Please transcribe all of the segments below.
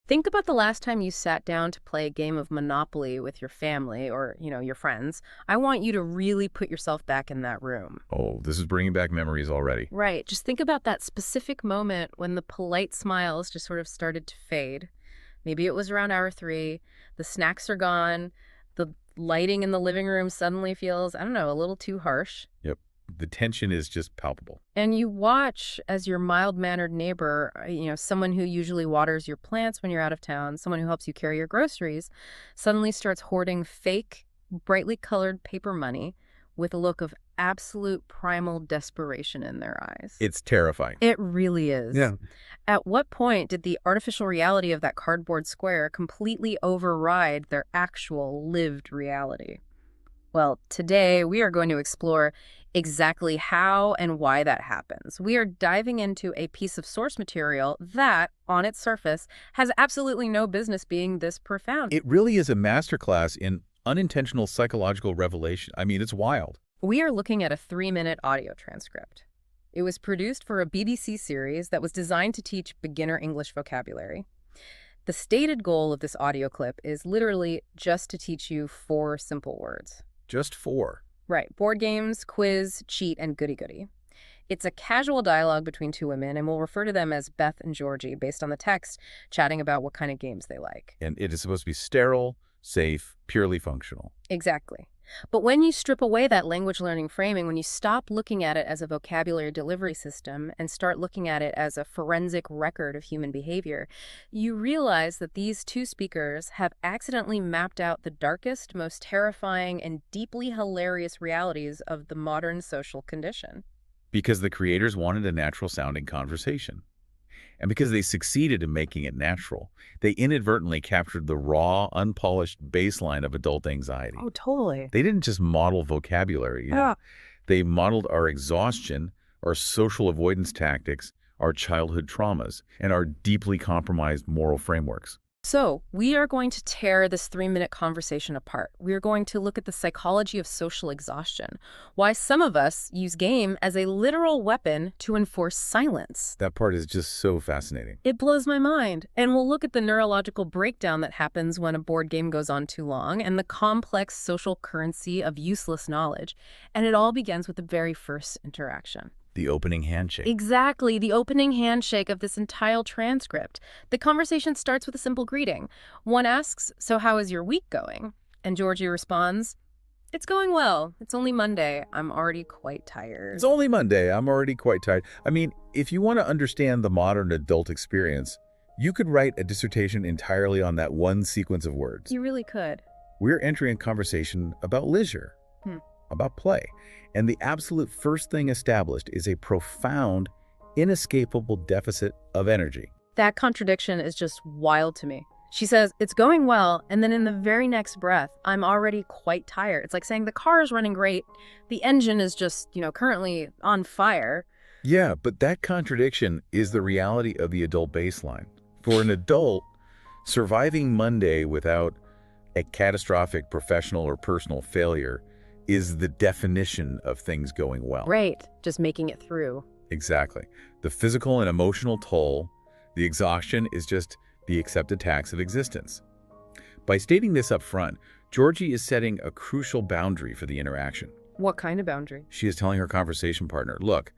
Think about the last time you sat down to play a game of Monopoly with your family or, your friends. I want you to really put yourself back in that room. Oh, this is bringing back memories already. Right. Just think about that specific moment when the polite smiles just sort of started to fade. Maybe it was around hour 3, the snacks are gone, the lighting in the living room suddenly feels, I don't know, a little too harsh. Yep. The tension is just palpable. And you watch as your mild-mannered neighbor, someone who usually waters your plants when you're out of town, someone who helps you carry your groceries, suddenly starts hoarding fake, brightly colored paper money with a look of absolute primal desperation in their eyes. It's terrifying. It really is. Yeah. At what point did the artificial reality of that cardboard square completely override their actual lived reality? Well, today we are going to explore exactly how and why that happens. We are diving into a piece of source material that, on its surface, has absolutely no business being this profound. It really is a masterclass in unintentional psychological revelation. I mean, it's wild. We are looking at a 3-minute audio transcript. It was produced for a BBC series that was designed to teach beginner English vocabulary. The stated goal of this audio clip is literally just to teach you 4 simple words. Just 4. Right. Board games, quiz, cheat, and goody-goody. It's a casual dialogue between 2 women, and we'll refer to them as Beth and Georgie based on the text, chatting about what kind of games they like. And it is supposed to be sterile, safe, purely functional. Exactly. But when you strip away that language learning framing, when you stop looking at it as a vocabulary delivery system and start looking at it as a forensic record of human behavior, you realize that these 2 speakers have accidentally mapped out the darkest, most terrifying, and deeply hilarious realities of the modern social condition. Because the creators wanted a natural-sounding conversation. And because they succeeded in making it natural, they inadvertently captured the raw, unpolished baseline of adult anxiety. Oh, totally. They didn't just model vocabulary. Yeah. They modeled our exhaustion, our social avoidance tactics, our childhood traumas, and our deeply compromised moral frameworks. So, we are going to tear this 3-minute conversation apart. We are going to look at the psychology of social exhaustion, why some of us use game as a literal weapon to enforce silence. That part is just so fascinating. It blows my mind. And we'll look at the neurological breakdown that happens when a board game goes on too long and the complex social currency of useless knowledge. And it all begins with the very first interaction. The opening handshake. Exactly, the opening handshake of this entire transcript. The conversation starts with a simple greeting. One asks, "So how is your week going?" And Georgie responds, "It's going well. It's only Monday. I'm already quite tired." It's only Monday. I'm already quite tired. I mean, if you want to understand the modern adult experience, you could write a dissertation entirely on that one sequence of words. You really could. We're entering a conversation about leisure, about play. And the absolute first thing established is a profound, inescapable deficit of energy. That contradiction is just wild to me. She says, "It's going well," and then in the very next breath, "I'm already quite tired." It's like saying the car is running great, the engine is just, currently on fire. Yeah, but that contradiction is the reality of the adult baseline. For an adult, surviving Monday without a catastrophic professional or personal failure is the definition of things going well. Right, just making it through. Exactly. The physical and emotional toll, the exhaustion is just the accepted tax of existence. By stating this up front, Georgie is setting a crucial boundary for the interaction. What kind of boundary? She is telling her conversation partner, "Look,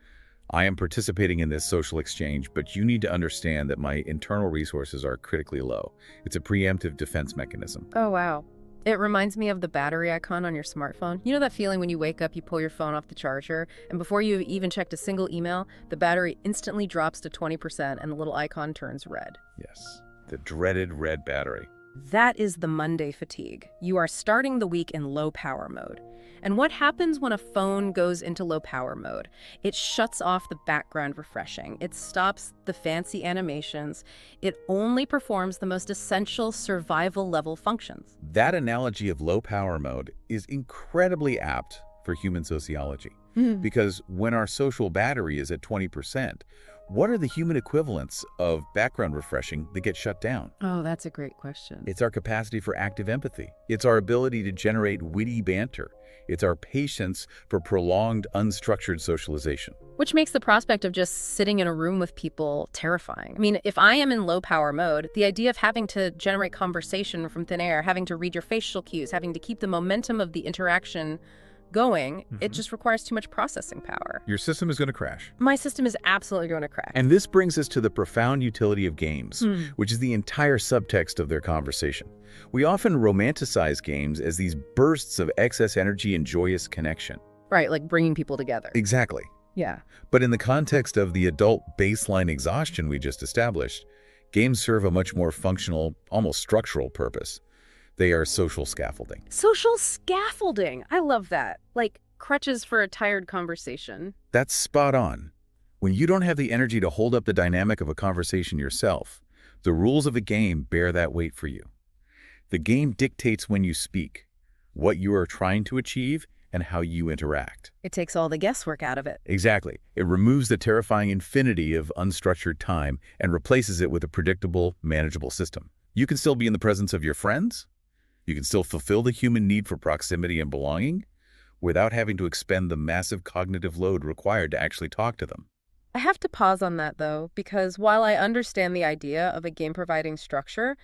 I am participating in this social exchange, but you need to understand that my internal resources are critically low." It's a preemptive defense mechanism. Oh, wow. It reminds me of the battery icon on your smartphone. You know that feeling when you wake up, you pull your phone off the charger, and before you've even checked a single email, the battery instantly drops to 20% and the little icon turns red. Yes, the dreaded red battery. That is the Monday fatigue. You are starting the week in low power mode. And what happens when a phone goes into low power mode? It shuts off the background refreshing. It stops the fancy animations. It only performs the most essential survival level functions. That analogy of low power mode is incredibly apt for human sociology. Because when our social battery is at 20%, What are the human equivalents of background refreshing that get shut down? Oh, that's a great question. It's our capacity for active empathy. It's our ability to generate witty banter. It's our patience for prolonged, unstructured socialization. Which makes the prospect of just sitting in a room with people terrifying. I mean, if I am in low power mode, the idea of having to generate conversation from thin air, having to read your facial cues, having to keep the momentum of the interaction going, it just requires too much processing power. Your system is going to crash. My system is absolutely going to crash. And this brings us to the profound utility of games, which is the entire subtext of their conversation. We often romanticize games as these bursts of excess energy and joyous connection. Right, like bringing people together. Exactly. Yeah. But in the context of the adult baseline exhaustion we just established, games serve a much more functional, almost structural purpose. They are social scaffolding. Social scaffolding. I love that. Like crutches for a tired conversation. That's spot on. When you don't have the energy to hold up the dynamic of a conversation yourself, the rules of a game bear that weight for you. The game dictates when you speak, what you are trying to achieve, and how you interact. It takes all the guesswork out of it. Exactly. It removes the terrifying infinity of unstructured time and replaces it with a predictable, manageable system. You can still be in the presence of your friends. You can still fulfill the human need for proximity and belonging without having to expend the massive cognitive load required to actually talk to them. I have to pause on that, though, because while I understand the idea of a game providing structure,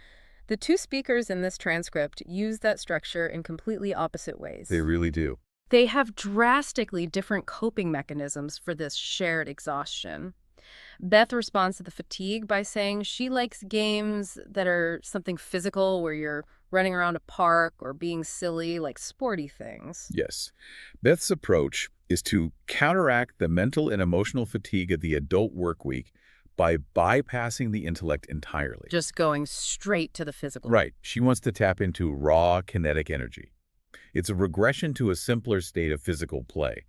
the two speakers in this transcript use that structure in completely opposite ways. They really do. They have drastically different coping mechanisms for this shared exhaustion. Beth responds to the fatigue by saying she likes games that are something physical, where you're running around a park or being silly, like sporty things. Yes. Beth's approach is to counteract the mental and emotional fatigue of the adult work week by bypassing the intellect entirely. Just going straight to the physical. Right. She wants to tap into raw kinetic energy. It's a regression to a simpler state of physical play.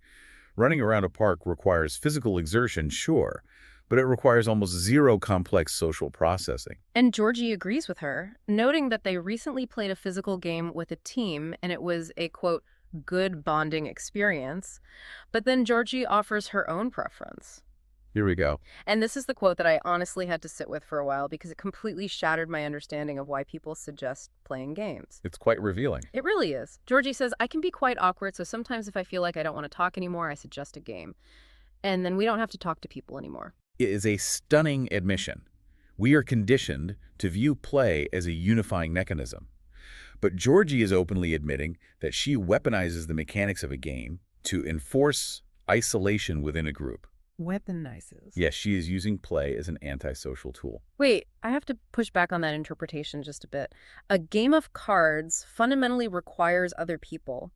Running around a park requires physical exertion, sure, but it requires almost zero complex social processing. And Georgie agrees with her, noting that they recently played a physical game with a team, and it was a, quote, good bonding experience. But then Georgie offers her own preference. Here we go. And this is the quote that I honestly had to sit with for a while because it completely shattered my understanding of why people suggest playing games. It's quite revealing. It really is. Georgie says, I can be quite awkward, so sometimes if I feel like I don't want to talk anymore, I suggest a game. And then we don't have to talk to people anymore. It is a stunning admission. We are conditioned to view play as a unifying mechanism. But Georgie is openly admitting that she weaponizes the mechanics of a game to enforce isolation within a group. Weaponizes. Yes, she is using play as an antisocial tool. Wait, I have to push back on that interpretation just a bit. A game of cards fundamentally requires other people.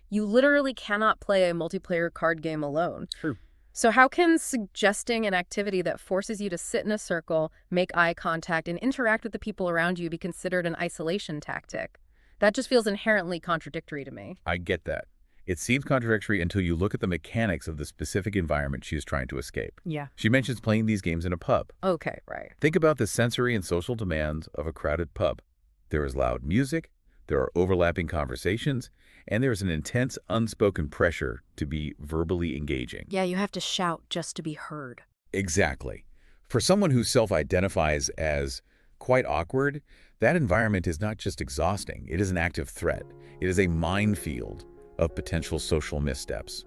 You literally cannot play a multiplayer card game alone. True. So how can suggesting an activity that forces you to sit in a circle, make eye contact, and interact with the people around you be considered an isolation tactic? That just feels inherently contradictory to me. I get that. It seems contradictory until you look at the mechanics of the specific environment she is trying to escape. Yeah. She mentions playing these games in a pub. Okay, right. Think about the sensory and social demands of a crowded pub. There is loud music, there are overlapping conversations, and there is an intense unspoken pressure to be verbally engaging. Yeah, you have to shout just to be heard. Exactly. For someone who self-identifies as quite awkward, that environment is not just exhausting, it is an active threat. It is a minefield of potential social missteps.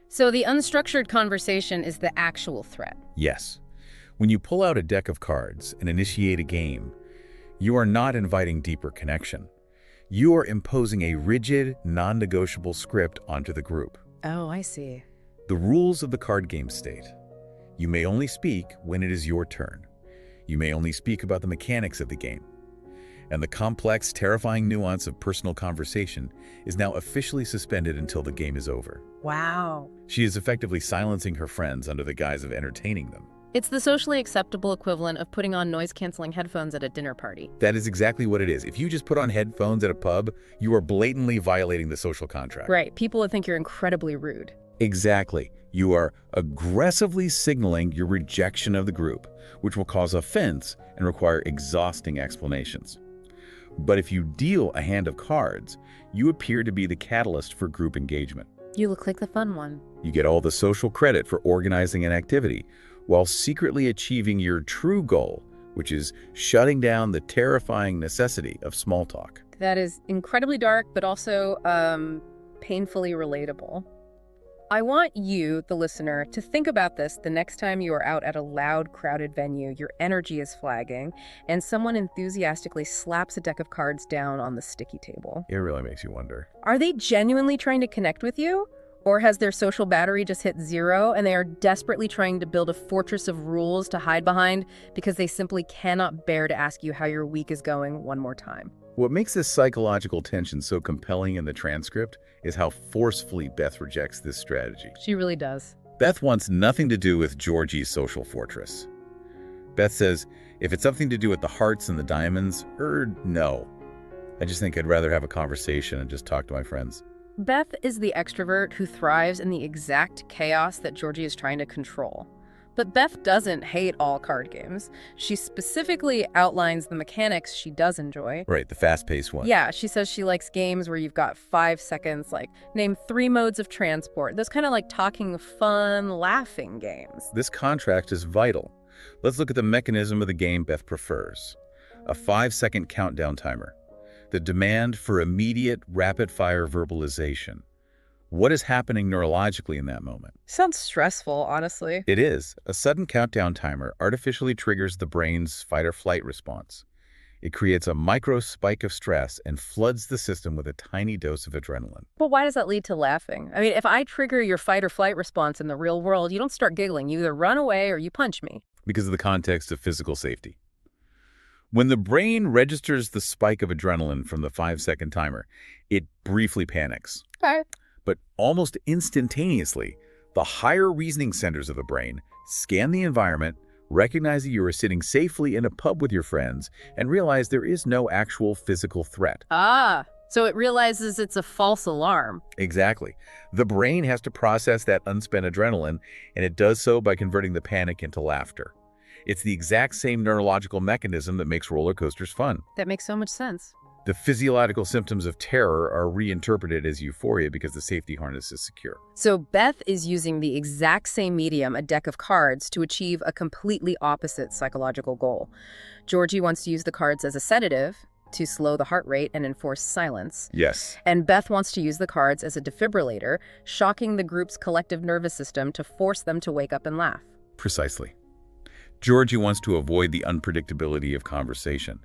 So the unstructured conversation is the actual threat. Yes. When you pull out a deck of cards and initiate a game, you are not inviting deeper connection. You are imposing a rigid, non-negotiable script onto the group. Oh, I see. The rules of the card game state. You may only speak when it is your turn. You may only speak about the mechanics of the game. And the complex, terrifying nuance of personal conversation is now officially suspended until the game is over. Wow. She is effectively silencing her friends under the guise of entertaining them. It's the socially acceptable equivalent of putting on noise-canceling headphones at a dinner party. That is exactly what it is. If you just put on headphones at a pub, you are blatantly violating the social contract. Right. People would think you're incredibly rude. Exactly. You are aggressively signaling your rejection of the group, which will cause offense and require exhausting explanations. But if you deal a hand of cards, you appear to be the catalyst for group engagement. You look like the fun one. You get all the social credit for organizing an activity, while secretly achieving your true goal, which is shutting down the terrifying necessity of small talk. That is incredibly dark, but also painfully relatable. I want you, the listener, to think about this the next time you are out at a loud, crowded venue, your energy is flagging, and someone enthusiastically slaps a deck of cards down on the sticky table. It really makes you wonder. Are they genuinely trying to connect with you? Or has their social battery just hit zero and they are desperately trying to build a fortress of rules to hide behind because they simply cannot bear to ask you how your week is going one more time? What makes this psychological tension so compelling in the transcript is how forcefully Beth rejects this strategy. She really does. Beth wants nothing to do with Georgie's social fortress. Beth says, if it's something to do with the hearts and the diamonds, no. I just think I'd rather have a conversation and just talk to my friends. Beth is the extrovert who thrives in the exact chaos that Georgie is trying to control. But Beth doesn't hate all card games. She specifically outlines the mechanics she does enjoy. Right, the fast-paced one. Yeah, she says she likes games where you've got 5 seconds, like name 3 modes of transport. Those kind of like talking fun, laughing games. This contrast is vital. Let's look at the mechanism of the game Beth prefers. A 5-second countdown timer. The demand for immediate, rapid-fire verbalization. What is happening neurologically in that moment? Sounds stressful, honestly. It is. A sudden countdown timer artificially triggers the brain's fight-or-flight response. It creates a micro spike of stress and floods the system with a tiny dose of adrenaline. But why does that lead to laughing? I mean, if I trigger your fight-or-flight response in the real world, you don't start giggling. You either run away or you punch me. Because of the context of physical safety. When the brain registers the spike of adrenaline from the 5-second timer, it briefly panics. Okay. But almost instantaneously, the higher reasoning centers of the brain scan the environment, recognize that you are sitting safely in a pub with your friends, and realize there is no actual physical threat. Ah, so it realizes it's a false alarm. Exactly. The brain has to process that unspent adrenaline, and it does so by converting the panic into laughter. It's the exact same neurological mechanism that makes roller coasters fun. That makes so much sense. The physiological symptoms of terror are reinterpreted as euphoria because the safety harness is secure. So Beth is using the exact same medium, a deck of cards, to achieve a completely opposite psychological goal. Georgie wants to use the cards as a sedative to slow the heart rate and enforce silence. Yes. And Beth wants to use the cards as a defibrillator, shocking the group's collective nervous system to force them to wake up and laugh. Precisely. Georgie wants to avoid the unpredictability of conversation.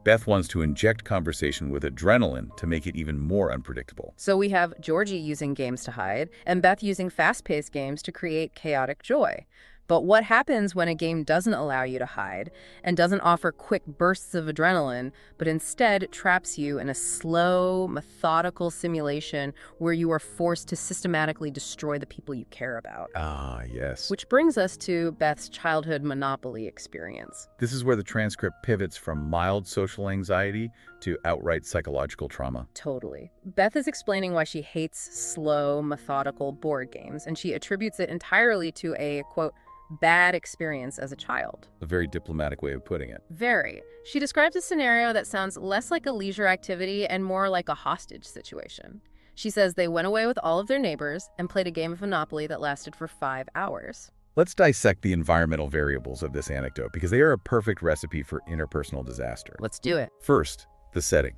Beth wants to inject conversation with adrenaline to make it even more unpredictable. So we have Georgie using games to hide, and Beth using fast-paced games to create chaotic joy. But what happens when a game doesn't allow you to hide and doesn't offer quick bursts of adrenaline, but instead traps you in a slow, methodical simulation where you are forced to systematically destroy the people you care about? Ah, yes. Which brings us to Beth's childhood Monopoly experience. This is where the transcript pivots from mild social anxiety to outright psychological trauma. Totally. Beth is explaining why she hates slow, methodical board games, and she attributes it entirely to a, quote, bad experience as a child. A very diplomatic way of putting it. Very. She describes a scenario that sounds less like a leisure activity and more like a hostage situation. She says they went away with all of their neighbors and played a game of Monopoly that lasted for 5 hours. Let's dissect the environmental variables of this anecdote because they are a perfect recipe for interpersonal disaster. Let's do it. First, the setting.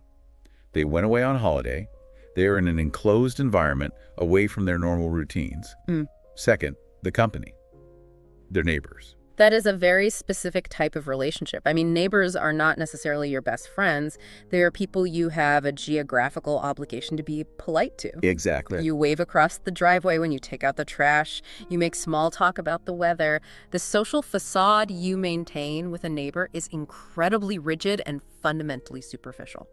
They went away on holiday. They are in an enclosed environment away from their normal routines. Second, the company. Their neighbors. That is a very specific type of relationship. I mean, neighbors are not necessarily your best friends. They are people you have a geographical obligation to be polite to. Exactly. You wave across the driveway when you take out the trash. You make small talk about the weather. The social facade you maintain with a neighbor is incredibly rigid and fundamentally superficial.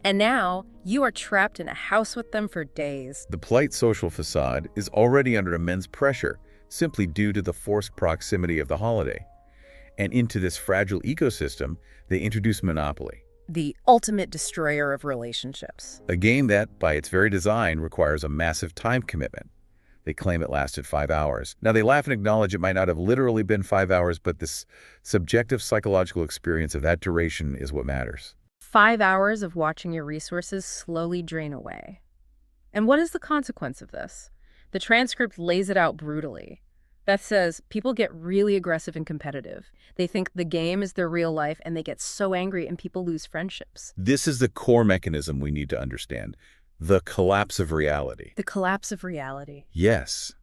And now you are trapped in a house with them for days. The polite social facade is already under immense pressure, simply due to the forced proximity of the holiday. And into this fragile ecosystem, they introduce Monopoly. The ultimate destroyer of relationships. A game that, by its very design, requires a massive time commitment. They claim it lasted 5 hours. Now, they laugh and acknowledge it might not have literally been 5 hours, but this subjective psychological experience of that duration is what matters. 5 hours of watching your resources slowly drain away. And what is the consequence of this? The transcript lays it out brutally. Beth says people get really aggressive and competitive. They think the game is their real life and they get so angry and people lose friendships. This is the core mechanism we need to understand. The collapse of reality. The collapse of reality. Yes.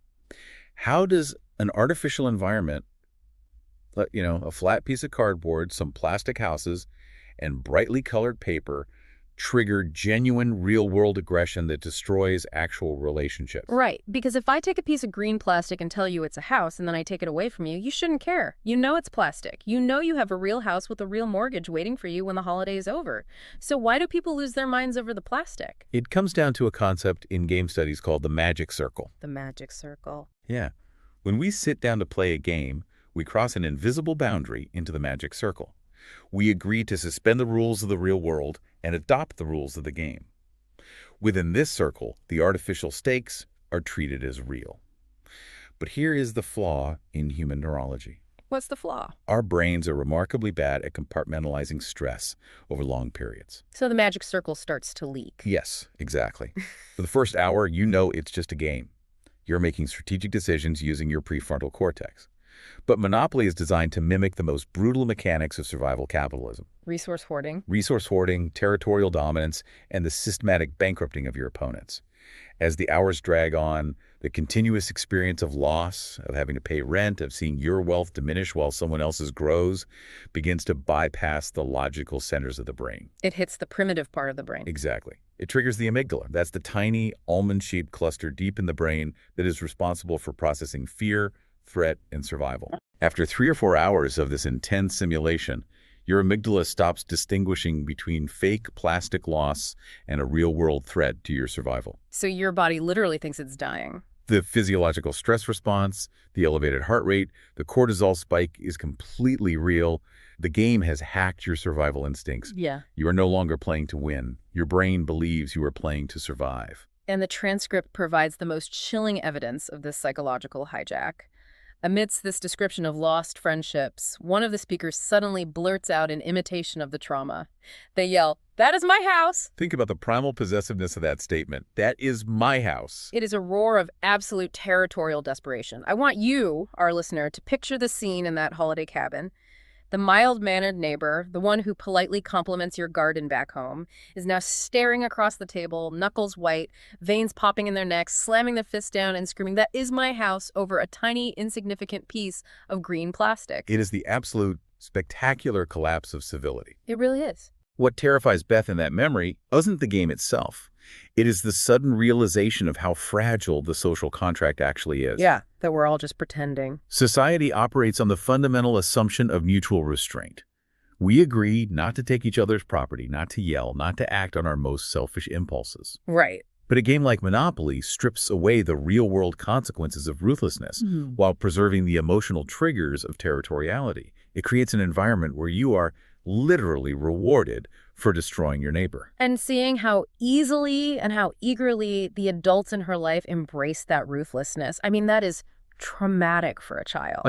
How does an artificial environment, a flat piece of cardboard, some plastic houses, and brightly colored paper trigger genuine real-world aggression that destroys actual relationships? Right, because if I take a piece of green plastic and tell you it's a house and then I take it away from you, you shouldn't care. You know it's plastic. You know you have a real house with a real mortgage waiting for you when the holiday is over. So why do people lose their minds over the plastic? It comes down to a concept in game studies called the magic circle. The magic circle. Yeah. When we sit down to play a game, we cross an invisible boundary into the magic circle. We agree to suspend the rules of the real world and adopt the rules of the game. Within this circle, the artificial stakes are treated as real. But here is the flaw in human neurology. What's the flaw? Our brains are remarkably bad at compartmentalizing stress over long periods. So the magic circle starts to leak. Yes, exactly. For the first hour, you know it's just a game. You're making strategic decisions using your prefrontal cortex. But Monopoly is designed to mimic the most brutal mechanics of survival capitalism. Resource Resource hoarding, territorial dominance, and the systematic bankrupting of your opponents. As the hours drag on, the continuous experience of loss, of having to pay rent, of seeing your wealth diminish while someone else's grows, begins to bypass the logical centers of the brain. It hits the primitive part of the brain. Exactly. It triggers the amygdala. That's the tiny, almond-shaped cluster deep in the brain that is responsible for processing fear, threat, and survival. After 3 or 4 hours of this intense simulation, your amygdala stops distinguishing between fake plastic loss and a real-world threat to your survival. So your body literally thinks it's dying. The physiological stress response, the elevated heart rate, the cortisol spike is completely real. The game has hacked your survival instincts. Yeah. You are no longer playing to win. Your brain believes you are playing to survive. And the transcript provides the most chilling evidence of this psychological hijack. Amidst this description of lost friendships, one of the speakers suddenly blurts out in imitation of the trauma. They yell, "That is my house!" Think about the primal possessiveness of that statement. That is my house. It is a roar of absolute territorial desperation. I want you, our listener, to picture the scene in that holiday cabin. The mild-mannered neighbor, the one who politely compliments your garden back home, is now staring across the table, knuckles white, veins popping in their necks, slamming the fist down and screaming, "That is my house," over a tiny, insignificant piece of green plastic. It is the absolute spectacular collapse of civility. It really is. What terrifies Beth in that memory isn't the game itself. It is the sudden realization of how fragile the social contract actually is. Yeah, that we're all just pretending. Society operates on the fundamental assumption of mutual restraint. We agree not to take each other's property, not to yell, not to act on our most selfish impulses. Right. But a game like Monopoly strips away the real-world consequences of ruthlessness while preserving the emotional triggers of territoriality. It creates an environment where you are literally rewarded for destroying your neighbor. And seeing how easily and how eagerly the adults in her life embrace that ruthlessness, I mean, that is traumatic for a child.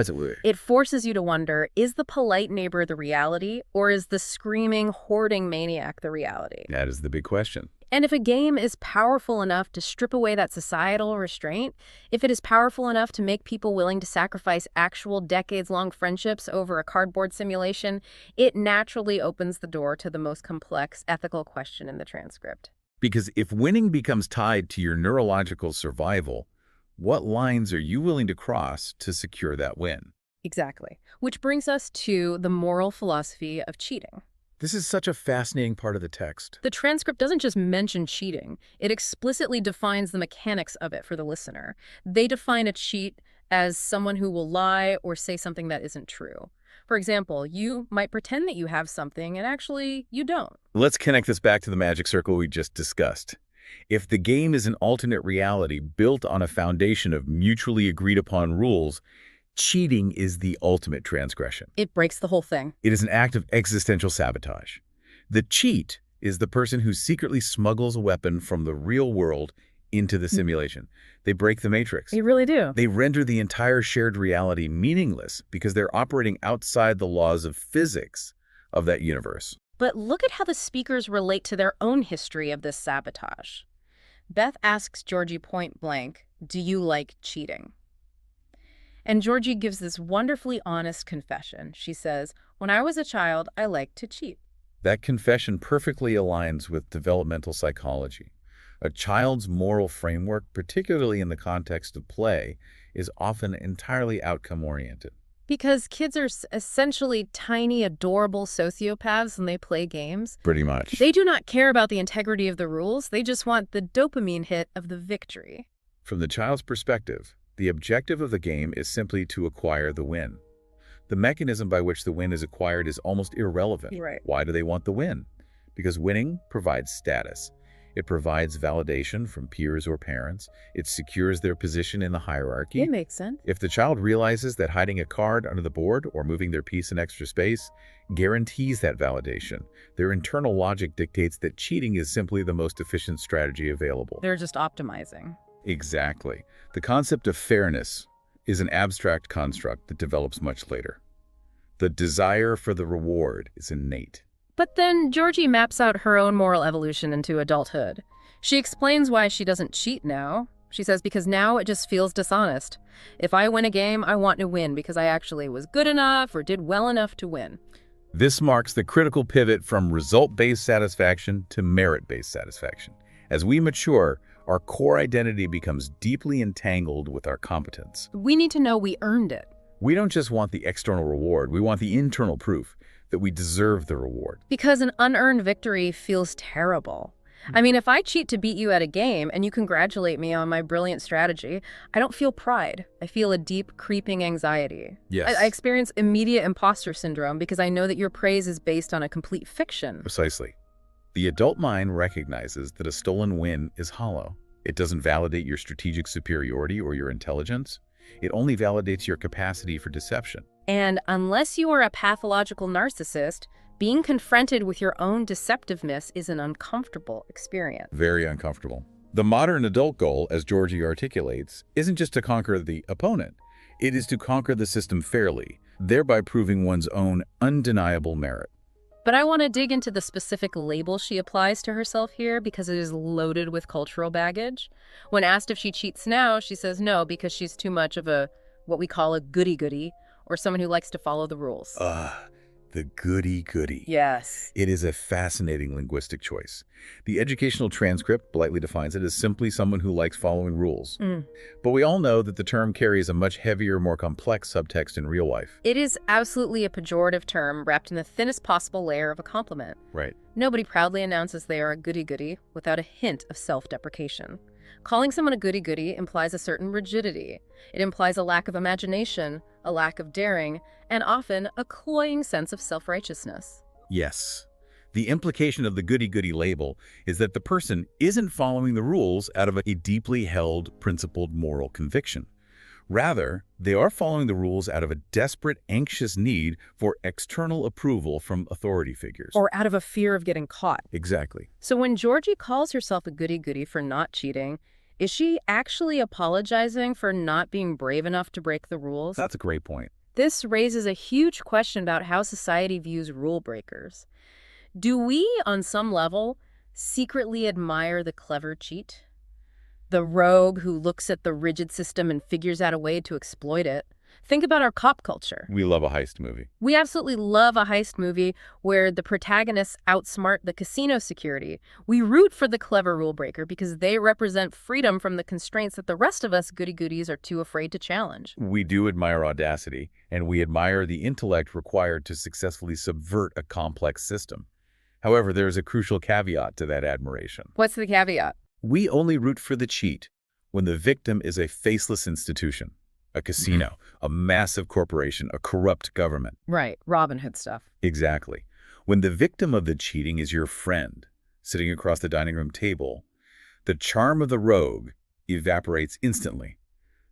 It forces you to wonder, is the polite neighbor the reality, or is the screaming, hoarding maniac the reality? That is the big question. And if a game is powerful enough to strip away that societal restraint, if it is powerful enough to make people willing to sacrifice actual decades-long friendships over a cardboard simulation, it naturally opens the door to the most complex ethical question in the transcript. Because if winning becomes tied to your neurological survival, what lines are you willing to cross to secure that win? Exactly. Which brings us to the moral philosophy of cheating. This is such a fascinating part of the text. The transcript doesn't just mention cheating. It explicitly defines the mechanics of it for the listener. They define a cheat as someone who will lie or say something that isn't true. For example, you might pretend that you have something and actually you don't. Let's connect this back to the magic circle we just discussed. If the game is an alternate reality built on a foundation of mutually agreed upon rules, cheating is the ultimate transgression. It breaks the whole thing. It is an act of existential sabotage. The cheat is the person who secretly smuggles a weapon from the real world into the simulation. They break the matrix. They really do. They render the entire shared reality meaningless because they're operating outside the laws of physics of that universe. But look at how the speakers relate to their own history of this sabotage. Beth asks Georgie point blank, "Do you like cheating?" And Georgie gives this wonderfully honest confession. She says, "When I was a child, I liked to cheat." That confession perfectly aligns with developmental psychology. A child's moral framework, particularly in the context of play, is often entirely outcome-oriented. Because kids are essentially tiny, adorable sociopaths when they play games. Pretty much. They do not care about the integrity of the rules. They just want the dopamine hit of the victory. From the child's perspective, the objective of the game is simply to acquire the win. The mechanism by which the win is acquired is almost irrelevant. Right. Why do they want the win? Because winning provides status. It provides validation from peers or parents. It secures their position in the hierarchy. It makes sense. If the child realizes that hiding a card under the board or moving their piece in extra space guarantees that validation, their internal logic dictates that cheating is simply the most efficient strategy available. They're just optimizing. Exactly. The concept of fairness is an abstract construct that develops much later. The desire for the reward is innate. But then Georgie maps out her own moral evolution into adulthood. She explains why she doesn't cheat now. She says, because now it just feels dishonest. If I win a game, I want to win because I actually was good enough or did well enough to win. This marks the critical pivot from result-based satisfaction to merit-based satisfaction. As we mature, our core identity becomes deeply entangled with our competence. We need to know we earned it. We don't just want the external reward, we want the internal proof that we deserve the reward. Because an unearned victory feels terrible. I mean, if I cheat to beat you at a game and you congratulate me on my brilliant strategy, I don't feel pride. I feel a deep, creeping anxiety. Yes. I experience immediate imposter syndrome because I know that your praise is based on a complete fiction. Precisely. The adult mind recognizes that a stolen win is hollow. It doesn't validate your strategic superiority or your intelligence. It only validates your capacity for deception. And unless you are a pathological narcissist, being confronted with your own deceptiveness is an uncomfortable experience. Very uncomfortable. The modern adult goal, as Georgie articulates, isn't just to conquer the opponent. It is to conquer the system fairly, thereby proving one's own undeniable merit. But I want to dig into the specific label she applies to herself here because it is loaded with cultural baggage. When asked if she cheats now, she says no because she's too much of what we call a goody-goody, or someone who likes to follow the rules. The goody-goody. Yes. It is a fascinating linguistic choice. The educational transcript politely defines it as simply someone who likes following rules. But we all know that the term carries a much heavier, more complex subtext in real life. It is absolutely a pejorative term wrapped in the thinnest possible layer of a compliment. Right. Nobody proudly announces they are a goody-goody without a hint of self-deprecation. Calling someone a goody-goody implies a certain rigidity. It implies a lack of imagination, a lack of daring, and often a cloying sense of self-righteousness. Yes. The implication of the goody-goody label is that the person isn't following the rules out of a deeply held, principled moral conviction. Rather, they are following the rules out of a desperate, anxious need for external approval from authority figures. Or out of a fear of getting caught. Exactly. So when Georgie calls herself a goody-goody for not cheating, is she actually apologizing for not being brave enough to break the rules? That's a great point. This raises a huge question about how society views rule breakers. Do we, on some level, secretly admire the clever cheat? The rogue who looks at the rigid system and figures out a way to exploit it. Think about our cop culture. We love a heist movie. We absolutely love a heist movie where the protagonists outsmart the casino security. We root for the clever rule breaker because they represent freedom from the constraints that the rest of us goody-goodies are too afraid to challenge. We do admire audacity, and we admire the intellect required to successfully subvert a complex system. However, there is a crucial caveat to that admiration. What's the caveat? We only root for the cheat when the victim is a faceless institution, a casino, a massive corporation, a corrupt government. Right, Robin Hood stuff. Exactly. When the victim of the cheating is your friend, sitting across the dining room table, the charm of the rogue evaporates instantly.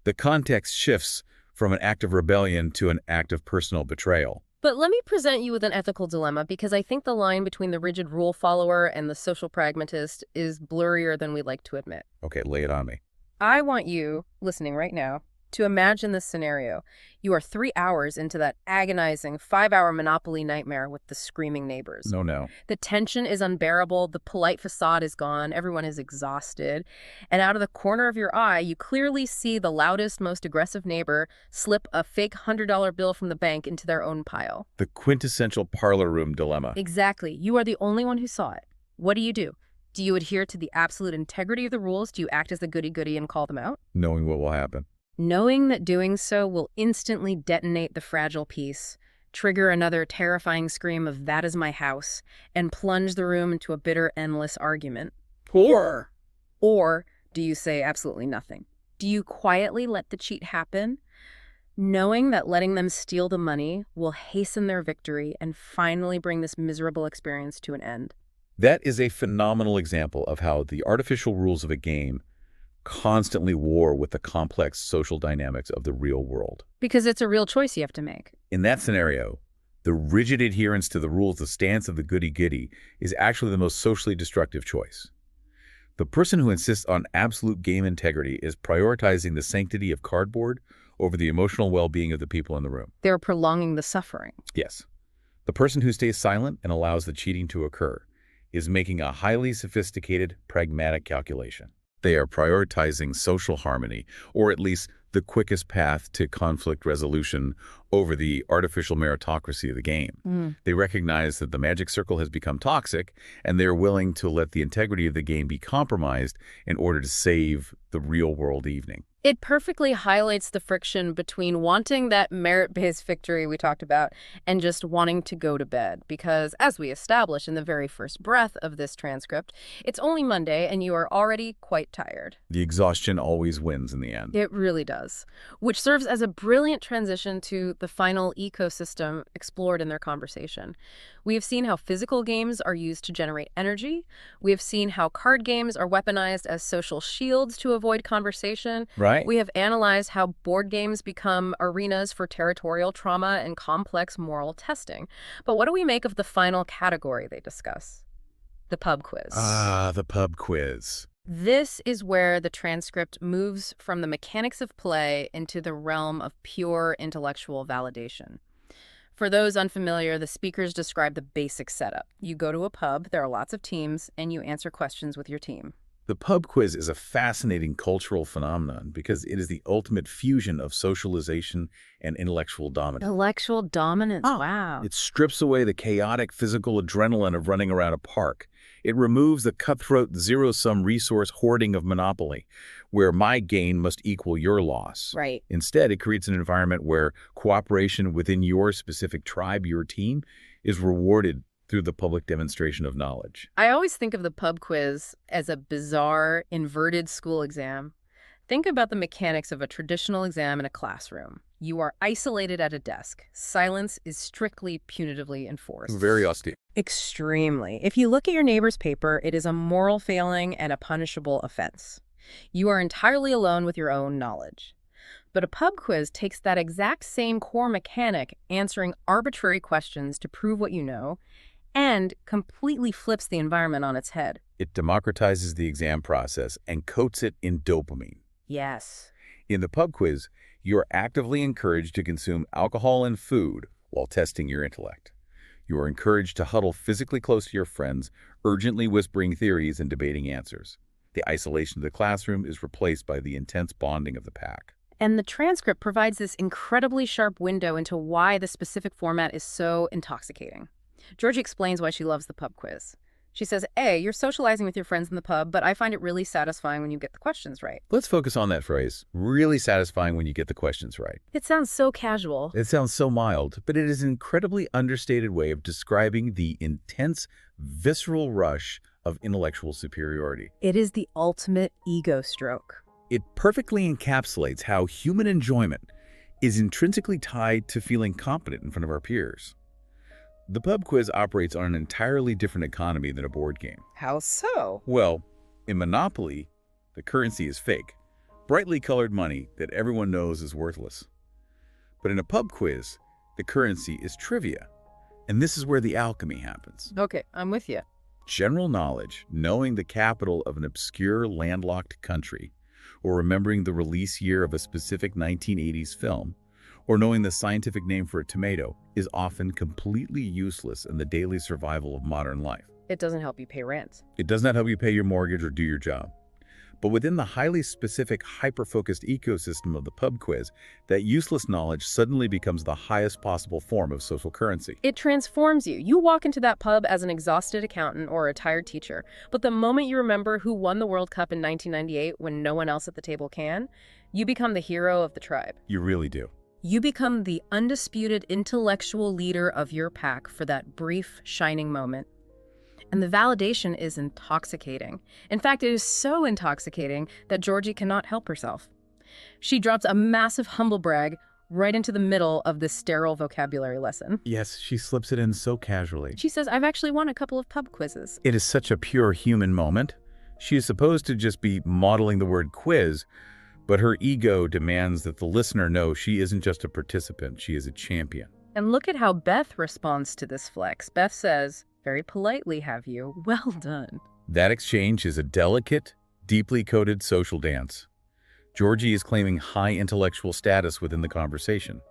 The context shifts from an act of rebellion to an act of personal betrayal. But let me present you with an ethical dilemma because I think the line between the rigid rule follower and the social pragmatist is blurrier than we like to admit. Okay, lay it on me. I want you, listening right now, To imagine this scenario, you are 3 hours into that agonizing 5-hour Monopoly nightmare with the screaming neighbors. No, no. The tension is unbearable, the polite facade is gone, everyone is exhausted, and out of the corner of your eye, you clearly see the loudest, most aggressive neighbor slip a fake $100 bill from the bank into their own pile. The quintessential parlor room dilemma. Exactly. You are the only one who saw it. What do? Do you adhere to the absolute integrity of the rules? Do you act as the goody-goody and call them out? Knowing what will happen. Knowing that doing so will instantly detonate the fragile peace, trigger another terrifying scream of "that is my house," and plunge the room into a bitter, endless argument. Poor. Or do you say absolutely nothing? Do you quietly let the cheat happen, knowing that letting them steal the money will hasten their victory and finally bring this miserable experience to an end? That is a phenomenal example of how the artificial rules of a game constantly war with the complex social dynamics of the real world. Because it's a real choice you have to make. In that scenario, the rigid adherence to the rules, the stance of the goody-goody, is actually the most socially destructive choice. The person who insists on absolute game integrity is prioritizing the sanctity of cardboard over the emotional well-being of the people in the room. They're prolonging the suffering. Yes. The person who stays silent and allows the cheating to occur is making a highly sophisticated, pragmatic calculation. They are prioritizing social harmony, or at least the quickest path to conflict resolution over the artificial meritocracy of the game. They recognize that the magic circle has become toxic, and they're willing to let the integrity of the game be compromised in order to save the real-world evening. It perfectly highlights the friction between wanting that merit-based victory we talked about and just wanting to go to bed. Because, as we established in the very first breath of this transcript, it's only Monday and you are already quite tired. The exhaustion always wins in the end. It really does. Which serves as a brilliant transition to the final ecosystem explored in their conversation. We have seen how physical games are used to generate energy. We have seen how card games are weaponized as social shields to avoid conversation. Right. We have analyzed how board games become arenas for territorial trauma and complex moral testing. But what do we make of the final category they discuss? The pub quiz. Ah, the pub quiz. This is where the transcript moves from the mechanics of play into the realm of pure intellectual validation. For those unfamiliar, the speakers describe the basic setup. You go to a pub, there are lots of teams, and you answer questions with your team. The pub quiz is a fascinating cultural phenomenon because it is the ultimate fusion of socialization and intellectual dominance. Intellectual dominance, wow. It strips away the chaotic physical adrenaline of running around a park. It removes the cutthroat zero-sum resource hoarding of Monopoly, where my gain must equal your loss. Right. Instead, it creates an environment where cooperation within your specific tribe, your team, is rewarded through the public demonstration of knowledge. I always think of the pub quiz as a bizarre, inverted school exam. Think about the mechanics of a traditional exam in a classroom. You are isolated at a desk. Silence is strictly punitively enforced. Very austere. Extremely. If you look at your neighbor's paper, it is a moral failing and a punishable offense. You are entirely alone with your own knowledge. But a pub quiz takes that exact same core mechanic, answering arbitrary questions to prove what you know, and completely flips the environment on its head. It democratizes the exam process and coats it in dopamine. Yes. In the pub quiz, you are actively encouraged to consume alcohol and food while testing your intellect. You are encouraged to huddle physically close to your friends, urgently whispering theories and debating answers. The isolation of the classroom is replaced by the intense bonding of the pack. And the transcript provides this incredibly sharp window into why the specific format is so intoxicating. Georgie explains why she loves the pub quiz. She says, A, you're socializing with your friends in the pub, but I find it really satisfying when you get the questions right. Let's focus on that phrase. Really satisfying when you get the questions right. It sounds so casual. It sounds so mild, but it is an incredibly understated way of describing the intense, visceral rush of intellectual superiority. It is the ultimate ego stroke. It perfectly encapsulates how human enjoyment is intrinsically tied to feeling competent in front of our peers. The pub quiz operates on an entirely different economy than a board game. How so? Well, in Monopoly, the currency is fake, brightly colored money that everyone knows is worthless. But in a pub quiz, the currency is trivia, and this is where the alchemy happens. Okay, I'm with you. General knowledge, knowing the capital of an obscure landlocked country, or remembering the release year of a specific 1980s film, or knowing the scientific name for a tomato is often completely useless in the daily survival of modern life. It doesn't help you pay rent. It does not help you pay your mortgage or do your job. But within the highly specific, hyper-focused ecosystem of the pub quiz, that useless knowledge suddenly becomes the highest possible form of social currency. It transforms you. You walk into that pub as an exhausted accountant or a retired teacher, but the moment you remember who won the World Cup in 1998 when no one else at the table can, you become the hero of the tribe. You really do. You become the undisputed intellectual leader of your pack for that brief, shining moment. And the validation is intoxicating. In fact, it is so intoxicating that Georgie cannot help herself. She drops a massive humble brag right into the middle of this sterile vocabulary lesson. Yes, she slips it in so casually. She says, I've actually won a couple of pub quizzes. It is such a pure human moment. She is supposed to just be modeling the word quiz, but her ego demands that the listener know she isn't just a participant, she is a champion. And look at how Beth responds to this flex. Beth says, very politely have you, well done. That exchange is a delicate, deeply coded social dance. Georgie is claiming high intellectual status within the conversation.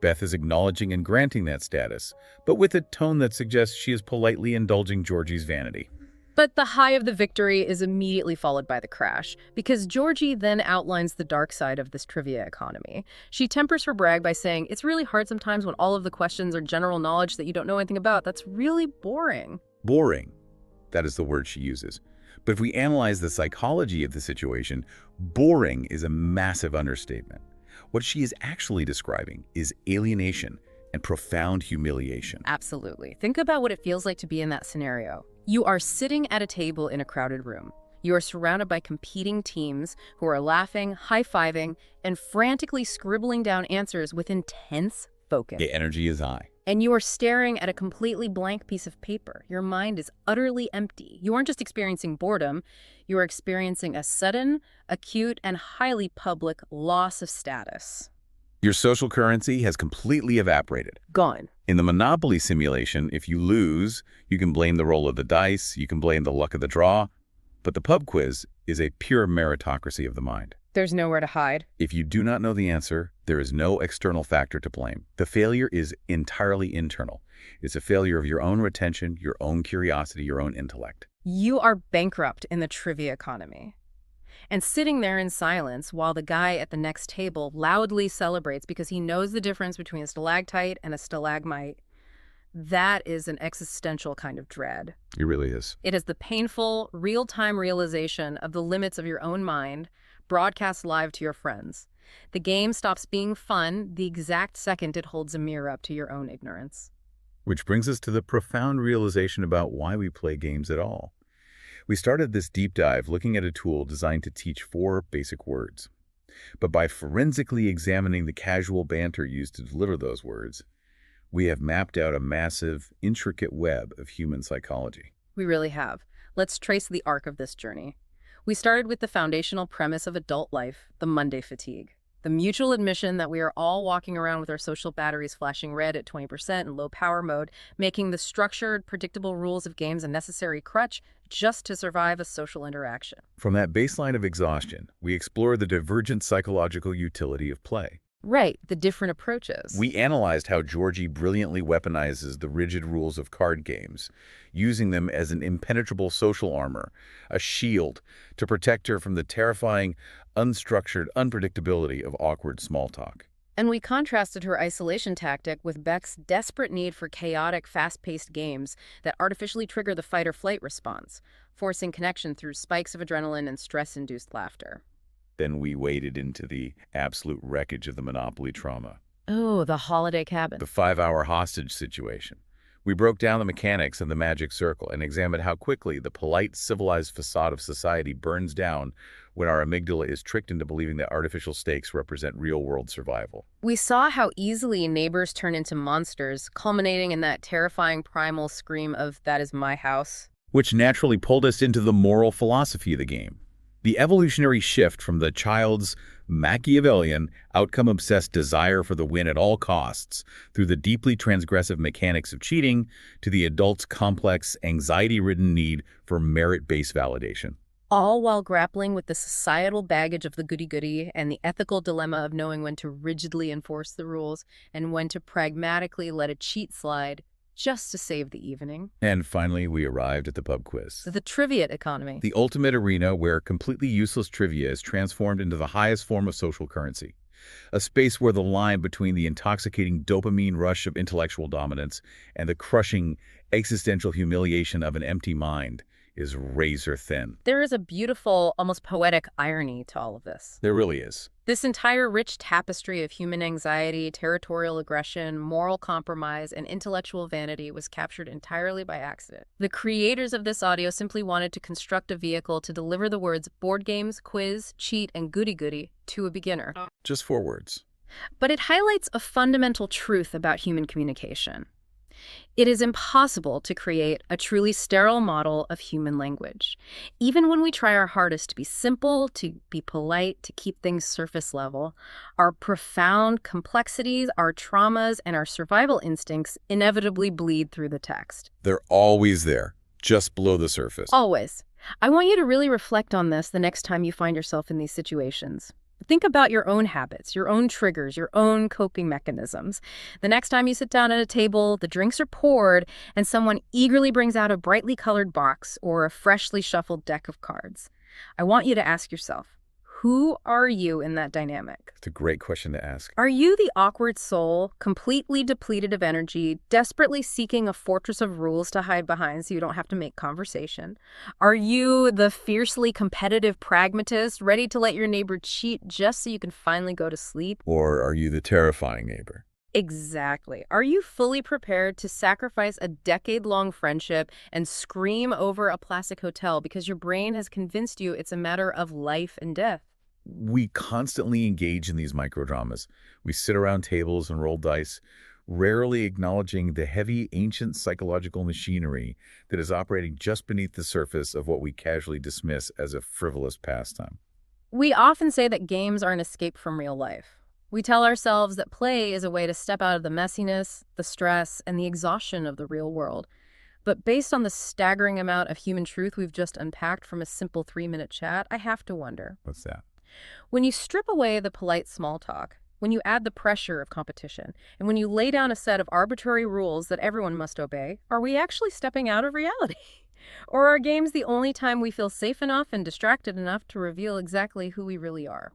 Beth is acknowledging and granting that status, but with a tone that suggests she is politely indulging Georgie's vanity. But the high of the victory is immediately followed by the crash, because Georgie then outlines the dark side of this trivia economy. She tempers her brag by saying, it's really hard sometimes when all of the questions are general knowledge that you don't know anything about. That's really boring. Boring. That is the word she uses. But if we analyze the psychology of the situation, boring is a massive understatement. What she is actually describing is alienation and profound humiliation. Absolutely. Think about what it feels like to be in that scenario. You are sitting at a table in a crowded room. You are surrounded by competing teams who are laughing, high-fiving, and frantically scribbling down answers with intense focus. The energy is high. And you are staring at a completely blank piece of paper. Your mind is utterly empty. You aren't just experiencing boredom, you are experiencing a sudden, acute, and highly public loss of status. Your social currency has completely evaporated. Gone. In the Monopoly simulation, if you lose, you can blame the roll of the dice, you can blame the luck of the draw, but the pub quiz is a pure meritocracy of the mind. There's nowhere to hide. If you do not know the answer, there is no external factor to blame. The failure is entirely internal. It's a failure of your own retention, your own curiosity, your own intellect. You are bankrupt in the trivia economy. And sitting there in silence while the guy at the next table loudly celebrates because he knows the difference between a stalactite and a stalagmite, that is an existential kind of dread. It really is. It is the painful, real-time realization of the limits of your own mind, broadcast live to your friends. The game stops being fun the exact second it holds a mirror up to your own ignorance. Which brings us to the profound realization about why we play games at all. We started this deep dive looking at a tool designed to teach 4 basic words. But by forensically examining the casual banter used to deliver those words, we have mapped out a massive, intricate web of human psychology. We really have. Let's trace the arc of this journey. We started with the foundational premise of adult life, the Monday fatigue. The mutual admission that we are all walking around with our social batteries flashing red at 20% in low power mode, making the structured, predictable rules of games a necessary crutch just to survive a social interaction. From that baseline of exhaustion, we explore the divergent psychological utility of play. Right, the different approaches. We analyzed how Georgie brilliantly weaponizes the rigid rules of card games, using them as an impenetrable social armor, a shield to protect her from the terrifying, unstructured unpredictability of awkward small talk. And we contrasted her isolation tactic with Beck's desperate need for chaotic, fast-paced games that artificially trigger the fight-or-flight response, forcing connection through spikes of adrenaline and stress-induced laughter. Then we waded into the absolute wreckage of the Monopoly trauma. Oh, the holiday cabin. The 5-hour hostage situation. We broke down the mechanics of the magic circle and examined how quickly the polite, civilized facade of society burns down when our amygdala is tricked into believing that artificial stakes represent real-world survival. We saw how easily neighbors turn into monsters, culminating in that terrifying primal scream of, "That is my house." Which naturally pulled us into the moral philosophy of the game. The evolutionary shift from the child's Machiavellian, outcome-obsessed desire for the win at all costs through the deeply transgressive mechanics of cheating to the adult's complex, anxiety-ridden need for merit-based validation. all while grappling with the societal baggage of the goody-goody and the ethical dilemma of knowing when to rigidly enforce the rules and when to pragmatically let a cheat slide just to save the evening. And finally, we arrived at the pub quiz. The trivia economy. The ultimate arena where completely useless trivia is transformed into the highest form of social currency. A space where the line between the intoxicating dopamine rush of intellectual dominance and the crushing existential humiliation of an empty mind is razor thin. There is a beautiful, almost poetic irony to all of this. There really is. This entire rich tapestry of human anxiety, territorial aggression, moral compromise, and intellectual vanity was captured entirely by accident. The creators of this audio simply wanted to construct a vehicle to deliver the words board games, quiz, cheat, and goody-goody to a beginner. Just 4 words. But it highlights a fundamental truth about human communication. It is impossible to create a truly sterile model of human language. Even when we try our hardest to be simple, to be polite, to keep things surface level, our profound complexities, our traumas, and our survival instincts inevitably bleed through the text. They're always there, just below the surface. Always. I want you to really reflect on this the next time you find yourself in these situations. Think about your own habits, your own triggers, your own coping mechanisms. The next time you sit down at a table, the drinks are poured, and someone eagerly brings out a brightly colored box or a freshly shuffled deck of cards. I want you to ask yourself, who are you in that dynamic? It's a great question to ask. Are you the awkward soul, completely depleted of energy, desperately seeking a fortress of rules to hide behind so you don't have to make conversation? Are you the fiercely competitive pragmatist, ready to let your neighbor cheat just so you can finally go to sleep? Or are you the terrifying neighbor? Exactly. Are you fully prepared to sacrifice a decade-long friendship and scream over a plastic hotel because your brain has convinced you it's a matter of life and death? We constantly engage in these microdramas. We sit around tables and roll dice, rarely acknowledging the heavy, ancient psychological machinery that is operating just beneath the surface of what we casually dismiss as a frivolous pastime. We often say that games are an escape from real life. We tell ourselves that play is a way to step out of the messiness, the stress, and the exhaustion of the real world. But based on the staggering amount of human truth we've just unpacked from a simple 3-minute chat, I have to wonder. What's that? When you strip away the polite small talk, when you add the pressure of competition, and when you lay down a set of arbitrary rules that everyone must obey, are we actually stepping out of reality? Or are games the only time we feel safe enough and distracted enough to reveal exactly who we really are?